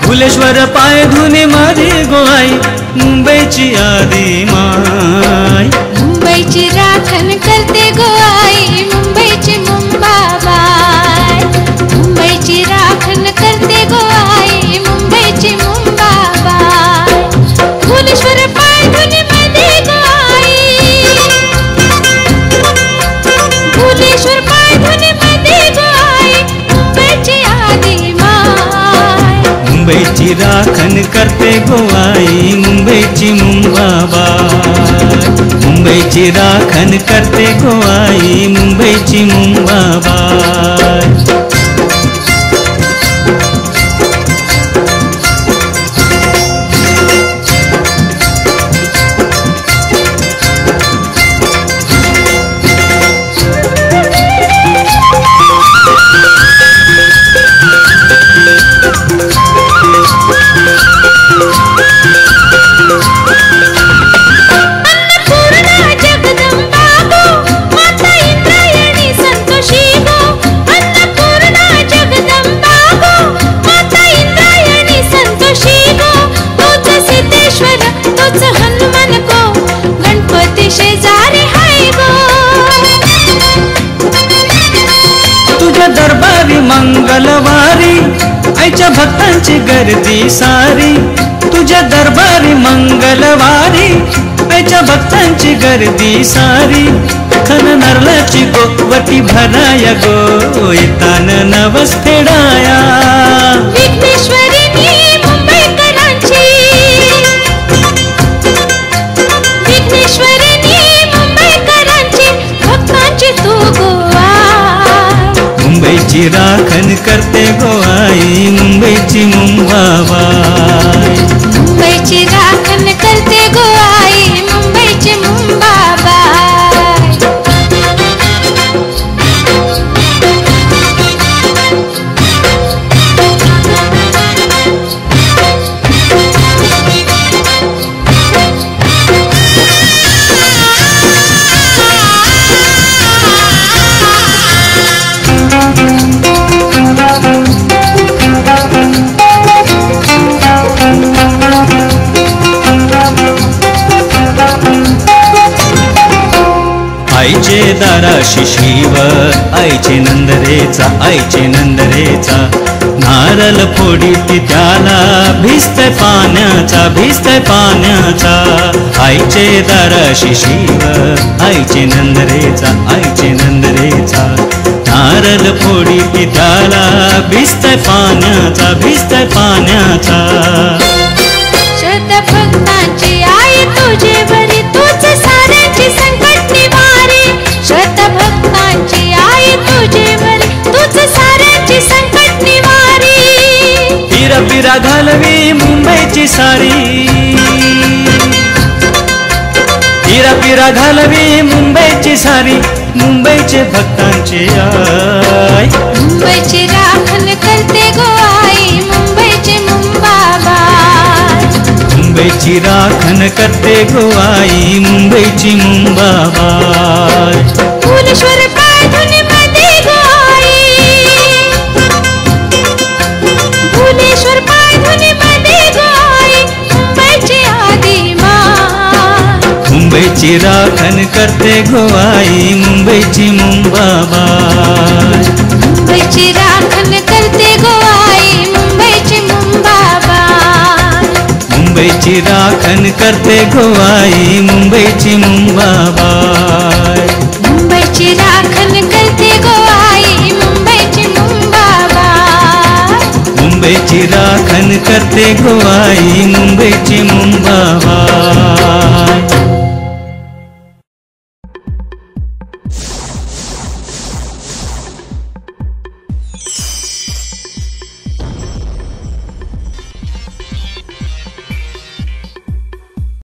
फुलेश्वर पायधुनी मध्ये गो आई मुंबईची आदी माय. मुंबईची राखण करते गो आई मुंबईची मुंबाबाई. मुंबईची राखण करते गो आई मुंबईची मुंबाबाई. फुलेश्वर पायधुनी मध्ये गो आई. फुलेश्वर पायधुनी मध्ये गो आई मुंबईची आदी माय. मुंबईची राखण करते गो आई मुंबईची मुंबाबाई. मुंबईची राखण करते गो आई मुंबईची मुंबाबाई. मंगलवारी आईच्या भक्तांची गर्दी सारी. तुझ्या दरबारी मंगलवारी आईच्या भक्तांची गर्दी सारी. खन नरलाची गोवटी भराया गो येतान नवस फेडाया. विघ्नेश्वरीनी मुंबईकरांची. विघ्नेश्वरीनी मुंबईकरांची भक्तांची तू गोवा. मुंबईची राखण करते गो आई मुंबईची मुंबाबाई. मुंबईची राखण करते गो आई मुंबईची मुंबाबाई. आईचे दाराशी शिव आईचे नंदरेचा आईचे नंदरेचा. नारळ फोडीत त्याला भिजतय पाण्याचा भिजतय पाण्याचा. आईचे दाराशी शिव आईचे नंदरेचा आईचे नंदरेचा. नारळ फोडीत त्याला भिजतय पाण्याचा भिजतय पाण्याचा. शतभक्तांची आई तुझे बरी तूच साऱ्यांची संकट निवारी. शतभक्तांची आई तुझे बरी तूच साऱ्यांची संकट निवारी. पिरा पिरा घालवी मुंबईची सारी. पिरा पिरा घालवी मुंबईची सारी. मुंबईचे भक्तांची आई. मुंबईची राखण करते गो आई मुंबईची मुंबाबाई. मुंबईची राखण करते गो आई मुंबईची मुंबाबाई. फुलेश्वर पायधुनी मध्ये गो आई. फुलेश्वर पायधुनी मध्ये गो आई मुंबईची आदी माय. मुंबईची राखण करते गो आई मुंबईची मुंबाबाई. मुंबईची राखण करते गो आई मुंबईची मुंबाबाई. मुंबईची राखण करते गो आई मुंबईची मुंबाबाई. मुंबईची राखण करते गो आई मुंबईची मुंबाबाई. मुंबईची राखण करते गो आई मुंबईची मुंबाबाई.